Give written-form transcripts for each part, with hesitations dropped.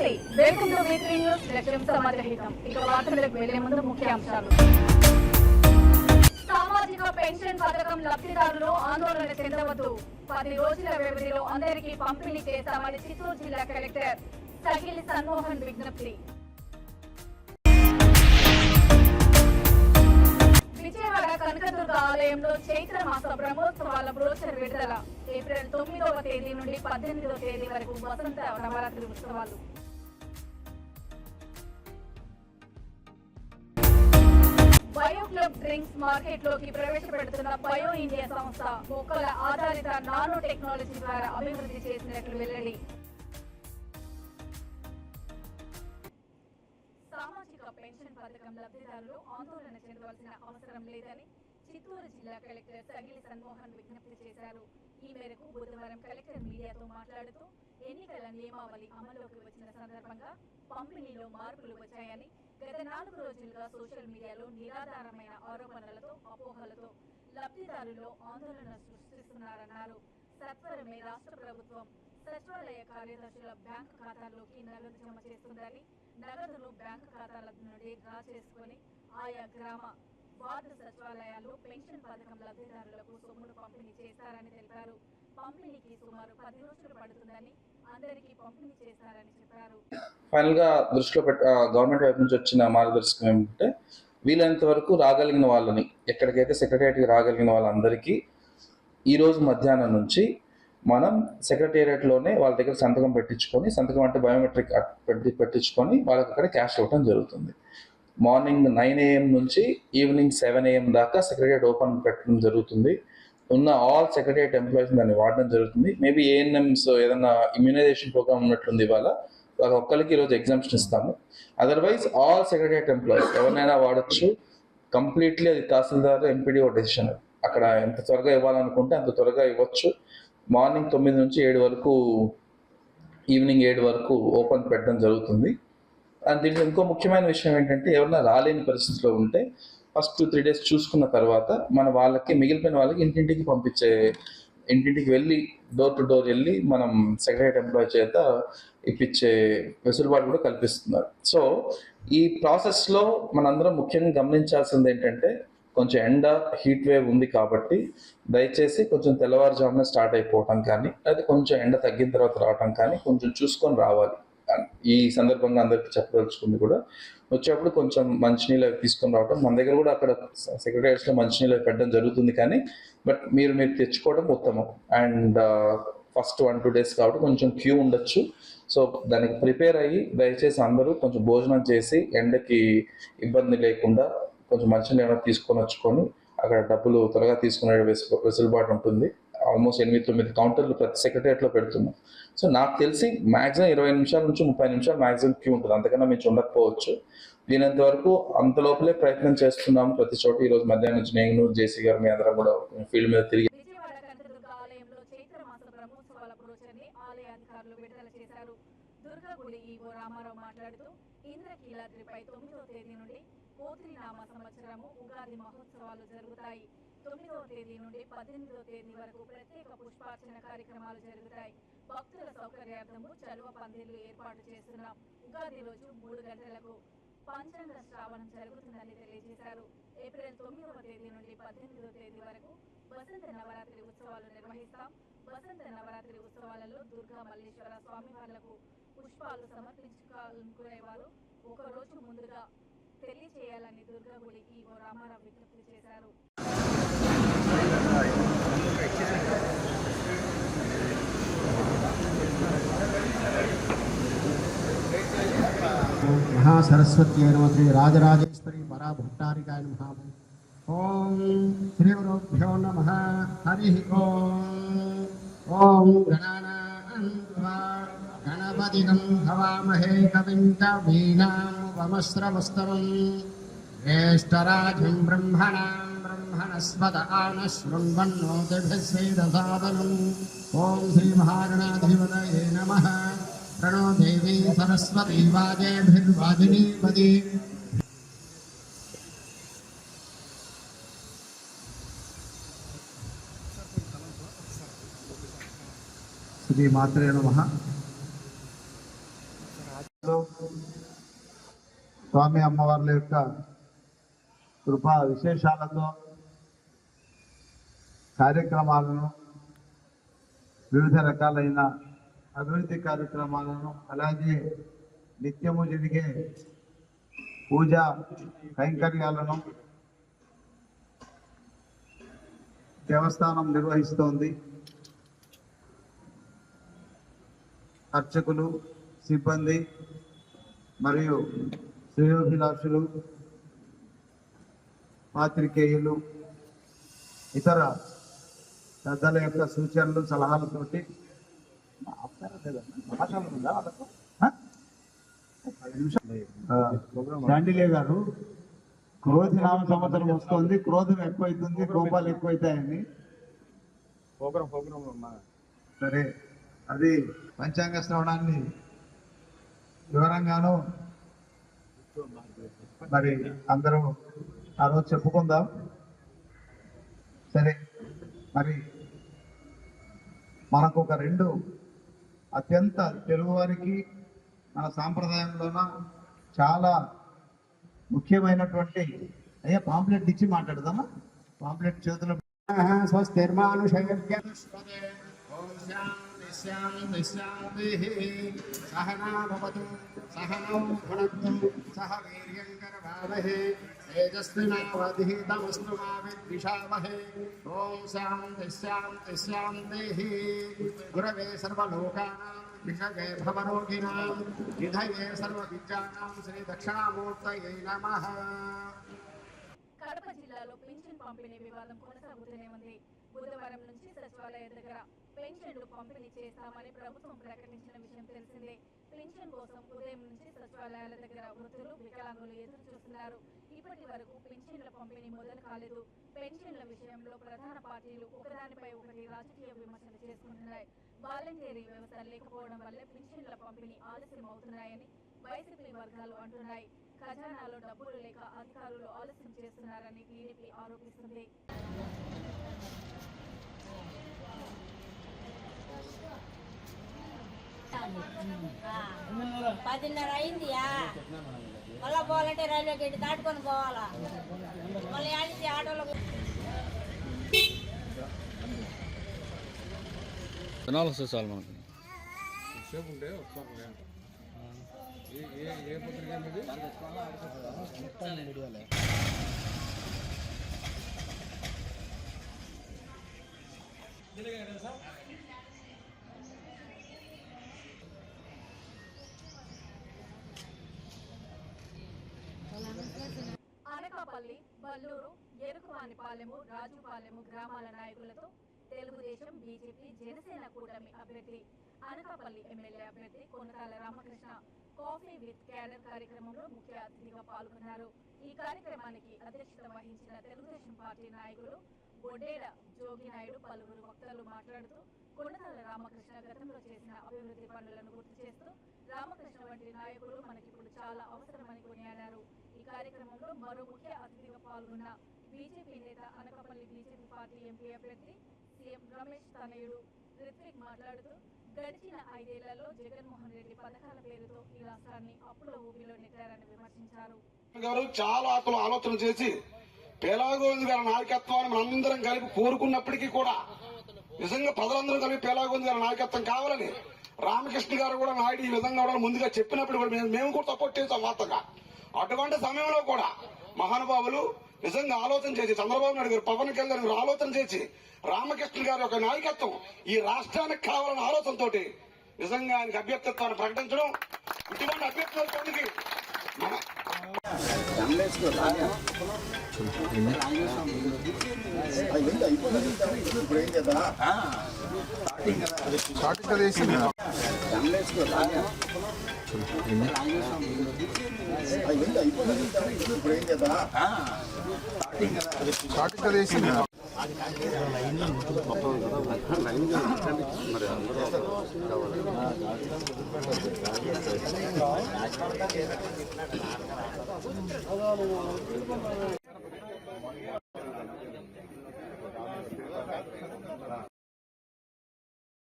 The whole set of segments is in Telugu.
నమస్తే, వెల్కమ్ టు V3 న్యూస్. లక్ష్యం సమాజహితం. ఇక వార్తలకు వెళ్లే ముందు ముఖ్యాంశాలు. సామాజిక పెన్షన్ పథకం లబ్ధిదారులు ఆందోళన చెందవద్దు. 10 రోజుల వ్యవధిలో అందరికీ పంపిణీ చేస్తామని చిత్తూరు జిల్లా కలెక్టర్ సగిలి సన్మోహన్ విజ్ఞప్తి. విజయవాడ కనకదుర్గ ఆలయంలో చైత్ర మాస బ్రహ్మోత్సవాల బ్రోచర్ విడుదల. ఏప్రిల్ 9వ తేదీ నుండి 18వ తేదీ వరకు వసంత నవరాత్రి ఉత్సవాలు. బయో క్లబ్ డ్రింక్స్ మార్కెట్ లోకి ప్రవేశపెడుతున్న బయో ఇండియా సంస్థ మొక్కల ఆధారిత నానో టెక్నాలజీ ద్వారా అభివృద్ధి చేసినట్లు వెల్లడి. సామాజిక పెన్షన్ పథకం లబ్ధిదారులు ఆందోళన చెందవలసిన అవసరం లేదని చిత్తూరు జిల్లా కలెక్టర్ సగిలి సన్మోహన్ విజ్ఞప్తి చేశారు. ఈ మేరకు బుధవారం కలెక్టర్ మీడియాతో మాట్లాడుతూ ఎన్నికల నియమావళి అమల్లోకి వచ్చిన సందర్భంగా పంపిణీలో మార్పులు వచ్చాయని, గత 4 రోజులుగా సోషల్ మీడియాలో నిరాధారమైన ఆరోపణలతో అపోహలతో లబ్ధిదారుల్లో ఆందోళన సృష్టిస్తున్నారన్నారు. సత్వరమే రాష్ట్ర ప్రభుత్వం సచివాలయ కార్యదర్శుల బ్యాంకు ఖాతాల్లోకి నగదు జమ చేస్తుందని, నగదును బ్యాంకు ఖాతాల నుండి డ్రా చేసుకుని ఆయా గ్రామ వార్డు సచివాలయాల్లో పెన్షన్ పథకం లబ్ధిదారులకు సొమ్మును పంపిణీ చేస్తారని తెలిపారు. పంపిణీకి సుమారు 10 రోజులు పడుతుందని, అందరికీ పంపిణీ చేస్తారని చెప్పారు. ఫైనల్ గా దృష్టిలో గవర్నమెంట్ వైపు నుంచి వచ్చిన మార్గదర్శకం ఏమిటంటే, వీలైనంత వరకు రాగలిగిన వాళ్ళని, ఎక్కడికైతే సెక్రటేరియట్కి రాగలిగిన వాళ్ళందరికీ ఈ రోజు మధ్యాహ్నం నుంచి మనం సెక్రటేరియట్లోనే వాళ్ళ దగ్గర సంతకం పెట్టించుకొని, సంతకం అంటే బయోమెట్రిక్ పెట్టించుకొని వాళ్ళకి అక్కడ క్యాష్ ఇవ్వడం జరుగుతుంది. మార్నింగ్ 9 AM నుంచి ఈవినింగ్ 7 AM దాకా సెక్రటేరియట్ ఓపెన్ పెట్టడం జరుగుతుంది. ఉన్న ఆల్ సెక్రటేరియట్ ఎంప్లాయీస్ దాన్ని వాడడం జరుగుతుంది. మేబీ ANMs ఏదైనా ఇమ్యూనైజేషన్ ప్రోగ్రామ్ ఉన్నట్లుంది, ఇవాళ వాళ్ళ ఒక్కరికి ఈరోజు ఎగ్జామ్షన్ ఇస్తాము. అదర్వైజ్ ఆల్ సెక్రటేరియట్ ఎంప్లాయీస్ ఎవరినైనా వాడచ్చు. కంప్లీట్లీ అది తహసీల్దార్ ఎంపీడీఓ డెసిషన్. అక్కడ ఎంత త్వరగా ఇవ్వాలనుకుంటే అంత త్వరగా ఇవ్వచ్చు. మార్నింగ్ 9 నుంచి 7 వరకు, ఈవినింగ్ 7 వరకు ఓపెన్ పెట్టడం జరుగుతుంది. అండ్ దీంట్లో ఇంకో ముఖ్యమైన విషయం ఏంటంటే, ఎవరైనా రాలేని పరిస్థితిలో ఉంటే ఫస్ట్ 2-3 days చూసుకున్న తర్వాత మన వాళ్ళకి, మిగిలిపోయిన వాళ్ళకి ఇంటింటికి వెళ్ళి డోర్ టు డోర్ వెళ్ళి మనం సెక్రటరీ ఎంప్లాయ్ చేత ఇప్పించే వెసులుబాటు కూడా కల్పిస్తున్నారు. సో ఈ ప్రాసెస్లో మనందరం ముఖ్యంగా గమనించాల్సింది ఏంటంటే, కొంచెం ఎండ, హీట్ వేవ్ ఉంది కాబట్టి దయచేసి కొంచెం తెల్లవారుజామున స్టార్ట్ అయిపోవటం కానీ, లేదా కొంచెం ఎండ తగ్గిన తర్వాత రావటం కానీ కొంచెం చూసుకొని రావాలి. ఈ సందర్భంగా అందరికీ చెప్పదలుచుకుంది కూడా, వచ్చేప్పుడు కొంచెం మంచినీళ్ళు తీసుకొని రావటం. మన దగ్గర కూడా అక్కడ సెక్రటరీస్లో మంచినీళ్ళు పెట్టడం జరుగుతుంది, కానీ బట్ మీరు తెచ్చుకోవడం ఉత్తమం. అండ్ ఫస్ట్ 1-2 days కాబట్టి కొంచెం క్యూ ఉండొచ్చు. సో దానికి ప్రిపేర్ అయ్యి దయచేసి అందరూ కొంచెం భోజనం చేసి ఎండకి ఇబ్బంది లేకుండా కొంచెం మంచినీళ్ళు ఏమైనా తీసుకొని వచ్చుకొని అక్కడ డబ్బులు త్వరగా తీసుకునే వెసులుబాటు ఉంటుంది. ఆల్మోస్ట్ 8-9 కౌంటర్లు ప్రతి సెక్రటరియట్లో పెడుతున్నాం. సో నాకు తెలిసి మ్యాక్సిమం 20 నిమిషాల నుంచి 30 నిమిషాలు మ్యాక్సిమం క్యూ ఉంటుంది, అంతకన్నా మించి ఉండకపోవచ్చు. దీనంత వరకు అంత లోపలే ప్రయత్నం చేస్తున్నాం ప్రతి చోట. ఈరోజు మధ్యాహ్నం నుంచి నేను, జేసీ గారు, మీ అందరం కూడా ఫీల్డ్ మీద తిరిగి విజయవాడ కనకదుర్గ ఆలయంలో చైత్ర మాస బ్రహ్మోత్సవాల బ్రోచర్ని ఆలయ అధికారులు విడుదల చేశారు. దుర్గగుడి ఈవో రామారావు మాట్లాడుతూ, ఇంద్రకీలాద్రిపై 9వ తేదీ నుండి కోత్రినామ సంవత్సరము ఉగాది మహోత్సవాలు జరుగుతాయి. 9వ తేదీ నుండి 18వ తేదీ వరకు ప్రత్యేక పుష్పార్చన కార్యక్రమాలు జరుగుతాయి. భక్తుల సౌకర్యార్థము చలువ పందిళ్లు ఏర్పాటు చేస్తున్నాం. ఉగాది రోజు 3 గంటలకు పంచాంగ శ్రావణం జరుగుతుందని తెలియజేశారు. ఏప్రిల్ 9వ తేదీ నుండి 18వ తేదీ వరకు వసంత నవరాత్రి ఉత్సవాలు నిర్వహిస్తాం. వసంత నవరాత్రి ఉత్సవాలలో దుర్గా మల్లేశ్వర స్వామి వాళ్లకు పుష్పాలు సమర్పించుకునేవారు ఒక రోజు ముందుగా తెలియజేయాలని దుర్గగుడి ఈవో రామారావు విజ్ఞప్తి చేశారు. महासरस्वती नमः श्री राजराजेश्वरी परा भट्टारिकाय नमः। ओम श्री गुरुभ्यो नमः। हरि ओम गणानान्त्वा गणपतिं हवामहे कविं कवीनामुपमस्रवस्तमं ज्येष्ठराजं ब्रह्मणस्पत आनशृण्वन्नोतिभिस्वेदसादनम्। ओम श्री महागणाधिपतये नमः। प्रणो देवी सरस्वती वाजेभिर्वाजिनीपति। श्री मात्रे नमः। స్వామి అమ్మవార్ల యొక్క కృపా విశేషాలతో కార్యక్రమాలను, వివిధ రకాలైన అభివృద్ధి కార్యక్రమాలను, అలాగే నిత్యము జరిగే పూజా కైంకర్యాలను దేవస్థానం నిర్వహిస్తోంది. అర్చకులు, సిబ్బంది మరియు శ్రేయోభిలాషులు, పాత్రికేయులు, ఇతర పెద్దల యొక్క సూచనలు, సలహాలతోటి శాండిలే గారు, క్రోధి నామ సంవత్సరం వస్తుంది, క్రోధం ఎక్కువైతుంది, కోపాలు ఎక్కువైతాయని. సరే, అది పంచాంగ శ్రవణాన్ని వివరంగాను మరి అందరూ ఆ రోజు చెప్పుకుందాం. సరే, మరి మనకు ఒక రెండు అత్యంత తెలుగువారికి మన సాంప్రదాయంలోన చాలా ముఖ్యమైనటువంటి అయ్యా పాంప్లెట్ ఇచ్చి మాట్లాడదామా? పాంప్లెట్ చేతులు సహనాభవతు సహనౌ భునక్తు సహ వీర్యంకరవావహే తేజస్వినావధీతమస్తు మా విద్విషావహే. ఓం శాంతి శాంతి శాంతి. గురవే సర్వలోకానాం విషగే భవరోగిణాం నిధయే సర్వవిద్యానాం శ్రీ దక్షిణామూర్తయే నమః. కడప జిల్లాలో పెన్షన్ పంపిణీ వివాదం కొనసాగుతూనే ఉంది. బుధవారం నుంచి సచివాలయ దగ్గర పెన్షన్లు పంపిణీ చేస్తామని ప్రభుత్వం ప్రకటించిన విషయం తెలిసిందే. పెన్షన్ కోసం ఉదయం నుంచి సచివాలయాల దగ్గర వృద్ధులు, వికలాంగులు ఎదురు చూస్తున్నారు. ఇప్పటి వరకు పెన్షన్ల పంపిణీ మొదలు కాలేదు. పెన్షన్ల విషయంలో ప్రధాన పార్టీలు ఒకదానిపై ఒకటి రాజకీయ విమర్శలు చేసుకుంటున్నాయి. వాలంటీరీ వ్యవస్థ లేకపోవడం వల్లే పెన్షన్ల పంపిణీ ఆలస్యం అవుతున్నాయని వైసీపీ వర్గాలు అంటున్నాయి. ఖజానాలో డబ్బులు లేక అధికారులు ఆలస్యం చేస్తున్నారని టీడీపీ ఆరోపిస్తుంది. పదిన్నర అయిందియా, మళ్ళా పోవాలంటే రైల్వే గేట్ దాటుకొని పోవాలా, మళ్ళీ ఆడితే ఆటోలో వస్తే చాలు మనకి. అనకాపల్లి, బల్లూరు, ఎరుకువానిపాలెము, రాజుపాలెము గ్రామాల నాయకులతో తెలుగుదేశం, బీజేపీ, జనసేన కూటమి అభ్యర్థి అనకాపల్లి ఎమ్మెల్యే అభ్యర్థి Konakala Ramakrishna coffee with cadre కార్యక్రమంలో ముఖ్య అతిథిగా పాల్గొన్నారు. ఈ కార్యక్రమానికి అధ్యక్షత వహించిన తెలుగుదేశం పార్టీ నాయకులు బొడ్డేడ జోగినాయుడు, పలువురు వక్తలు మాట్లాడుతూ కొనకాల రామకృష్ణ గతంలో చేసిన అభివృద్ధి పనులను గుర్తు చేస్తూ రామకృష్ణ వంటి నాయకులు మనకిప్పుడు చాలా అవసరమని కొనియాడారు. ఈ కార్యక్రమంలో మరో ముఖ్య అతిథిగా పాల్గొన్న బీజేపీ నేత, అనకాపల్లి బీజేపీ పార్టీ ఎంపీ అభ్యర్థి సీఎం రమేష్ తనయుడు రిత్విక్ మాట్లాడుతూ గడిచిన 5 ఏళ్లలో జగన్మోహన్ రెడ్డి పథకాల పేరుతో ఈ రాష్ట్రాన్ని అప్పుల ఊబిలో నెట్టారని విమర్శించారు. చాలా ఆలోచన చేసి పేలాగోవింద్ గారి నాయకత్వాన్ని మనందరం కలిపి కోరుకున్నప్పటికీ కూడా నిజంగా ప్రజలందరూ కలిపి పేలాగోవింద్ గారి నాయకత్వం కావాలని రామకృష్ణ గారు కూడా నాయుడు ఈ విధంగా కూడా ముందుగా చెప్పినప్పుడు కూడా మేము కూడా సపోర్ట్ చేస్తాం వార్తగా. అటువంటి సమయంలో కూడా మహానుభావులు నిజంగా ఆలోచన చేసి చంద్రబాబు నాయుడు గారు, పవన్ కళ్యాణ్ గారు ఆలోచన చేసి రామకృష్ణ గారి యొక్క నాయకత్వం ఈ రాష్ట్రానికి కావాలన్న ఆలోచనతో నిజంగా ఆయనకి అభ్యర్థిత్వాన్ని ప్రకటించడం, ఇటువంటి అభ్యర్థులకి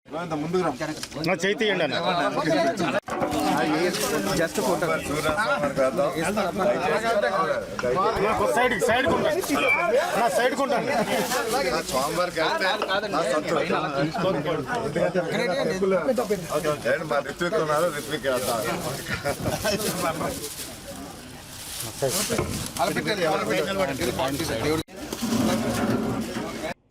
మన ముందుగా చైతీయండి. జస్ట్ ఫోటో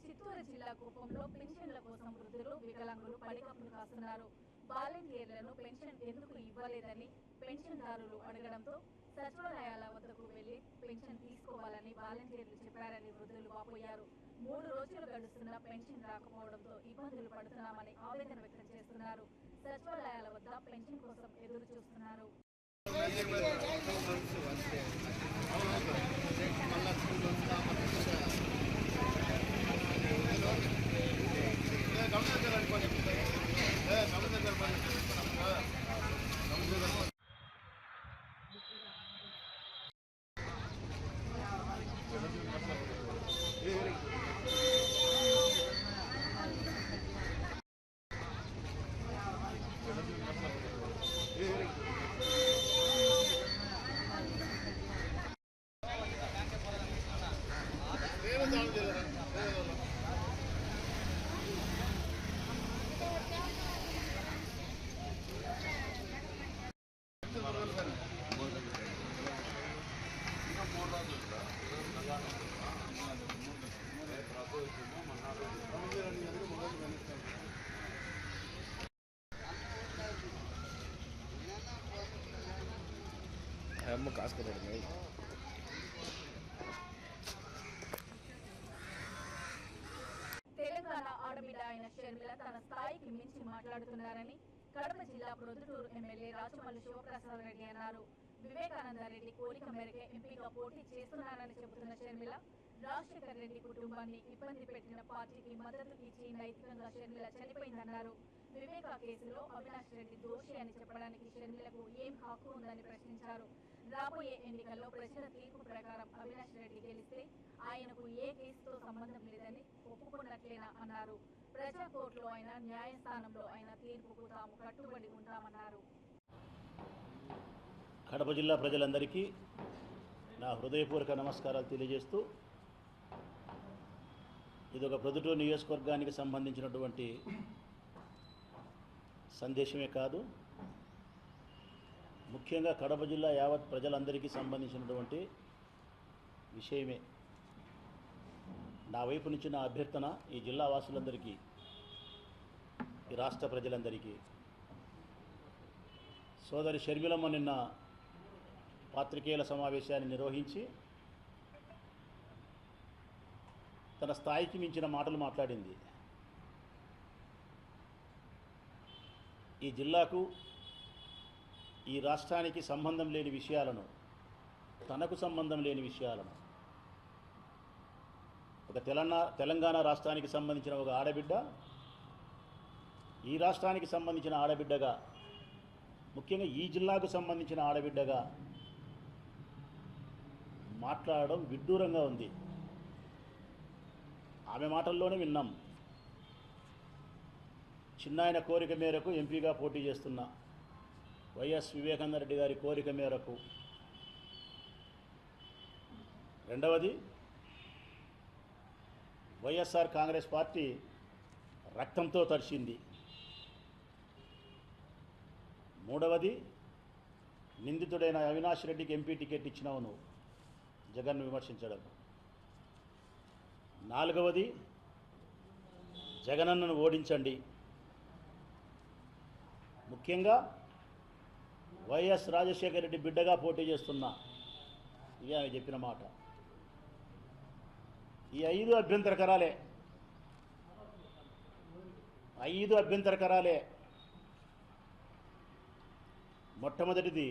చిత్తూరు జిల్లా కుప్పంలో పెన్షన్ల కోసం వృద్ధులు వికలాంగులు పడికప్పులు కాస్తున్నారు. వాలంటీర్లను పెన్షన్ ఎందుకు ఇవ్వలేదని పెన్షన్దారులు అడగడంతో సచివాలయాల వద్దకు వెళ్లి పెన్షన్ తీసుకోవాలని వాలంటీర్లు చెప్పారని వృద్ధులు వాపోయారు. 3 రోజులు గడుస్తున్న పెన్షన్ రాకపోవడంతో ఇబ్బందులు పడుతున్నామని ఆవేదన వ్యక్తం చేస్తున్నారు. సచివాలయాల వద్ద పెన్షన్ కోసం ఎదురు చూస్తున్నారు. తెలంగాణ ఆడబిడ్డ అయిన షర్మిల తన స్థాయికి మించి మాట్లాడుతున్నారని కడప జిల్లా ప్రొద్దుటూరు ఎమ్మెల్యే రాచమల్లి శివప్రసాద్ రెడ్డి అన్నారు. వివేకానంద రెడ్డి కోరిక మేరకే ఎంపీగా పోటీ చేస్తున్నారని చెబుతున్న షర్మిల రాజశేఖర్ రెడ్డి కుటుంబాన్ని ఇబ్బంది పెట్టిన పార్టీకి మద్దతు ఇచ్చి నైతికంగా షర్మిల చనిపోయిందన్నారు. వివేక కేసులో అవినాష్ రెడ్డి దోషి అని చెప్పడానికి షర్మిలకు ఏం హక్కు ఉందని ప్రశ్నించారు. రాబోయే ఎన్నికల్లో ప్రజల తీర్పు ప్రకారం అవినాష్ రెడ్డి గెలిస్తే ఆయనకు ఏ కేసుతో సంబంధం లేదని ఒప్పుకున్నట్లేనా అన్నారు. ప్రజా కోర్టులో అయినా న్యాయస్థానంలో అయినా తీర్పుకు తాము కట్టుబడి ఉంటామన్నారు. కడప జిల్లా ప్రజలందరికీ నా హృదయపూర్వక నమస్కారాలు తెలియజేస్తూ, ఇదొక ప్రొద్దుటూరు నియోజకవర్గానికి సంబంధించినటువంటి సందేశమే కాదు, ముఖ్యంగా కడప జిల్లా యావత్ ప్రజలందరికీ సంబంధించినటువంటి విషయమే. నా వైపు నుంచి నా అభ్యర్థన ఈ జిల్లా వాసులందరికీ, ఈ రాష్ట్ర ప్రజలందరికీ, సోదరి షర్మిలమ్మ నిన్న పాత్రికేయుల సమావేశాన్ని నిర్వహించి తన స్థాయికి మించిన మాటలు మాట్లాడింది. ఈ జిల్లాకు, ఈ రాష్ట్రానికి సంబంధం లేని విషయాలను, తనకు సంబంధం లేని విషయాలను, ఒక తెలంగాణ రాష్ట్రానికి సంబంధించిన ఒక ఆడబిడ్డ, ఈ రాష్ట్రానికి సంబంధించిన ఆడబిడ్డగా, ముఖ్యంగా ఈ జిల్లాకు సంబంధించిన ఆడబిడ్డగా మాట్లాడడం విడ్డూరంగా ఉంది. ఆమె మాటల్లోనే విన్నాం. చిన్నాయన కోరిక మేరకు ఎంపీగా పోటీ చేస్తున్న వైఎస్ వివేకానంద రెడ్డి గారి కోరిక మేరకు, రెండవది వైఎస్ఆర్ కాంగ్రెస్ పార్టీ రక్తంతో తడిచింది, మూడవది నిందితుడైన అవినాష్ రెడ్డికి ఎంపీ టికెట్ ఇచ్చినావు నువ్వు, జగన్ను విమర్శించడం, నాలుగవది జగనన్నను ఓడించండి, ముఖ్యంగా వైఎస్ రాజశేఖర రెడ్డి బిడ్డగా పోటీ చేస్తున్నా, ఇది ఆమె చెప్పిన మాట. ఈ 5 అభ్యంతరకరాలే, 5 అభ్యంతరకరాలే. మొట్టమొదటిది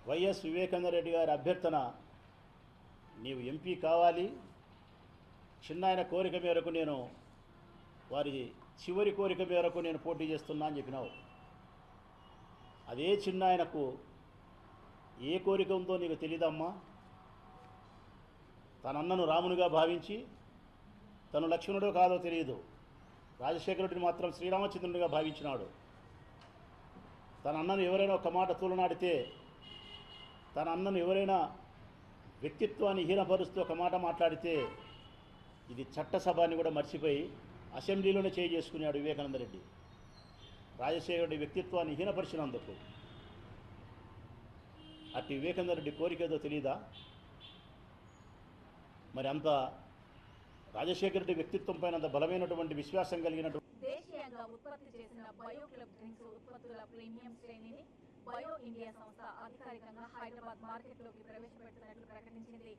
వైఎస్ వివేకానంద రెడ్డి గారి అభ్యర్థన, నీవు ఎంపీ కావాలి, చిన్నాయన కోరిక మేరకు నేను, వారి చివరి కోరిక మేరకు నేను పోటీ చేస్తున్నా అని చెప్పినావు. అదే చిన్నాయనకు ఏ కోరిక ఉందో నీకు తెలీదమ్మా. తనన్నను రామునిగా భావించి, తను లక్ష్మణుడో కాదో తెలియదు, రాజశేఖర రెడ్డిని మాత్రం శ్రీరామచంద్రునిగా భావించినాడు. తన అన్నను ఎవరైనా ఒక మాట తూలనాడితే, తన అన్నను ఎవరైనా వ్యక్తిత్వాన్ని హీనపరుస్తూ ఒక మాట మాట్లాడితే ఇది చట్టసభని కూడా మర్చిపోయి అసెంబ్లీలోనే చేసుకున్నాడు వివేకానంద రెడ్డి. రాజశేఖర రెడ్డి వ్యక్తిత్వాన్ని హీనపరిచినందుకు. అట్టి వివేకానంద రెడ్డి కోరిక ఏదో తెలియదా? మరి అంత రాజశేఖర రెడ్డి వ్యక్తిత్వం పైన అంత బలమైనటువంటి విశ్వాసం కలిగినటువంటి దేశీయంగా ఉత్పత్తి చేసిన బయో క్లబ్ డ్రింక్స్ ఉత్పత్తుల ప్రీమియం శ్రేణిని బయో ఇండియా సంస్థ అధికారికంగా హైదరాబాద్ మార్కెట్లోకి ప్రవేశపెడుతున్నట్లు ప్రకటించింది.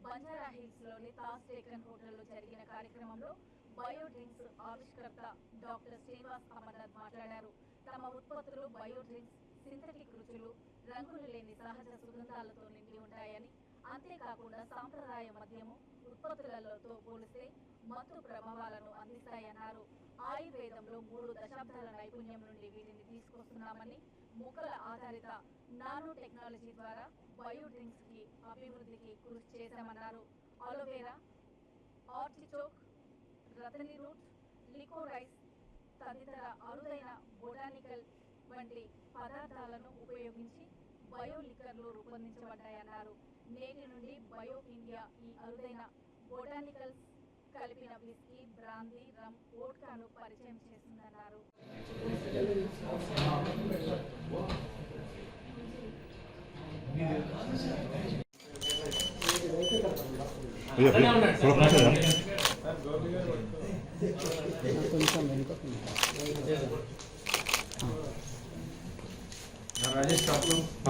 బంజారా హిల్స్ లోని తాజ్ టేకన్ హోటల్లో జరిగిన కార్యక్రమంలో బయో డ్రింక్స్ ఆవిష్కర్త డాక్టర్ శ్రీనివాస్ అమర్నాథ్ మాట్లాడారు. తమ ఉత్పత్తులు బయో డ్రింక్స్ సింథటిక్ రుచులు, రంగులు లేని సహజ సుగంధాలతో నిండి ఉంటాయని, అంతేకాకుండా సాంప్రదాయ మద్యము ఉత్పత్తులతో పోలిస్తే మత్తు ప్రభావాలను అందిస్తాయన్నారు. ఆయుర్వేదంలో 3 దశాబ్దాల నైపుణ్యం నుండి వీటిని తీసుకొస్తున్నామని, మొక్కల ఆధారిత నానో టెక్నాలజీ ద్వారా బయో డ్రింక్స్ కి అభివృద్ధికి కృషి చేశామన్నారు. అలోవెరా, ఆర్టిచోక్, రతని రూట్, లికోరైస్ తదితర అరుదైన బొటానికల్ వంటి పదార్థాలను ఉపయోగించి బయో లిక్కర్లు రూపొందించబడ్డాయన్నారు. నేటి నుండి బయో ఇండియా ఈ అరుదైన బొటానికల్స్ కలిపిన విస్కీ, బ్రాందీ, రమ్, వోడ్కాను పరిచయం చేస్తుందన్నారు.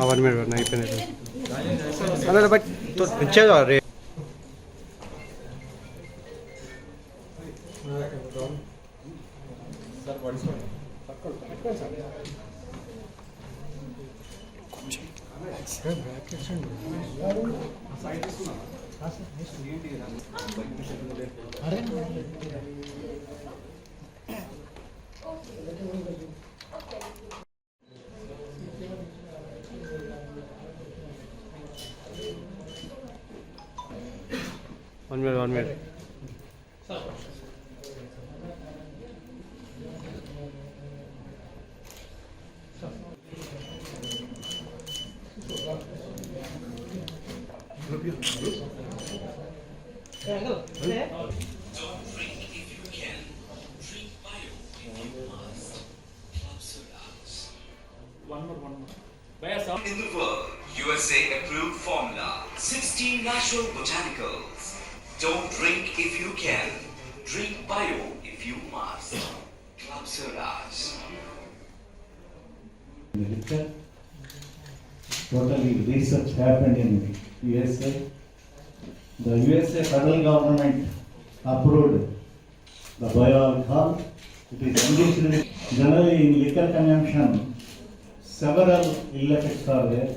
वन मिनट नहीं पे अरे बट तो नीचे जा रहे one minute In the world, USA approved formula, 16 natural botanicals. Don't drink if you can, drink bio if you must. Club Sodas. Totally research happened in USA. The USA federal government approved the bioalcohol. It is engaged generally in liquor consumption. Several ill effects are there.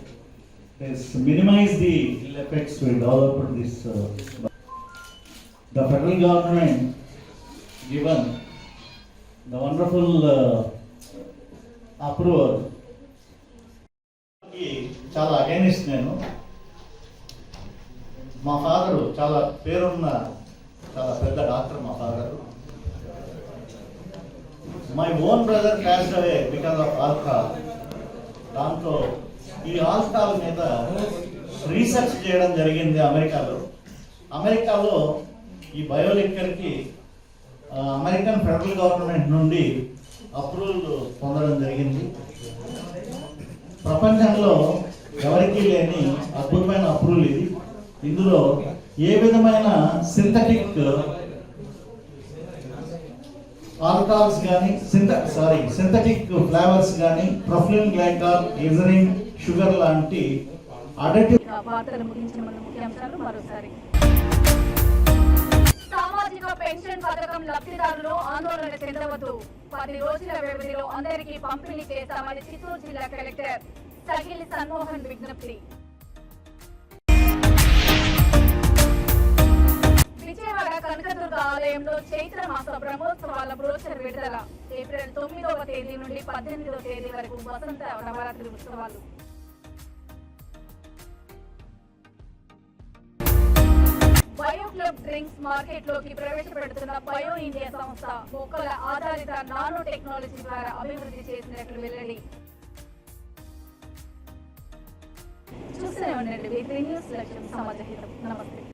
Let's minimize the ill effects we develop this. The federal government given the wonderful approval. చాలా అగైనిస్ట్ నేను. మా ఫాదరు చాలా పేరున్న చాలా పెద్ద డాక్టర్ మా father. My own brother passed away because of alcohol. దాంతో ఈ ఆల్కహాల్ మీద రీసెర్చ్ చేయడం జరిగింది అమెరికాలో ఈ బయోలిక్కర్కి అమెరికన్ ఫెడరల్ గవర్నమెంట్ నుండి అప్రూవల్ పొందడం జరిగింది. ప్రపంచంలో ఎవరికీ లేని అద్భుతమైన అప్రూవల్ ఇది. ఇందులో ఏ విధమైన సింథటిక్ ఆల్కహాల్స్ కానీ సింథటిక్ ఫ్లేవర్స్ కానీ ప్రొఫిలిన్ గ్లైకాల్, గ్లిజరిన్, షుగర్ లాంటి అడిటివ్. వార్తలు ముగించిన మన ముఖ్యాంశాలు మరోసారి. సామాజిక పెన్షన్ పథకం లబ్ధిదారులు ఆందోళన చెందవద్దు, 10 రోజుల వ్యవధిలో అందరికీ పంపిణీ చేస్తామని చిత్తూరు జిల్లా కలెక్టర్ సగిలి సన్మోహన్ విజ్ఞప్తి. విజయవాడ కనకదుర్గ ఆలయంలో చైత్ర మాస బ్రహ్మోత్సవాల బ్రోచర్ విడుదల. ఏప్రిల్ 9వ తేదీ నుండి 18వ తేదీ వరకు వసంత నవరాత్రి ఉత్సవాలు. బయో క్లబ్ డ్రింక్స్ మార్కెట్ లోకి ప్రవేశపెడుతున్న బయో ఇండియా సంస్థ మొక్కల ఆధారిత నానో టెక్నాలజీ ద్వారా అభివృద్ధి చేసినట్లు వెల్లడి. చూస్తూనే ఉండండి V3 న్యూస్, లక్ష్యం సమాజ హితం. నమస్తే.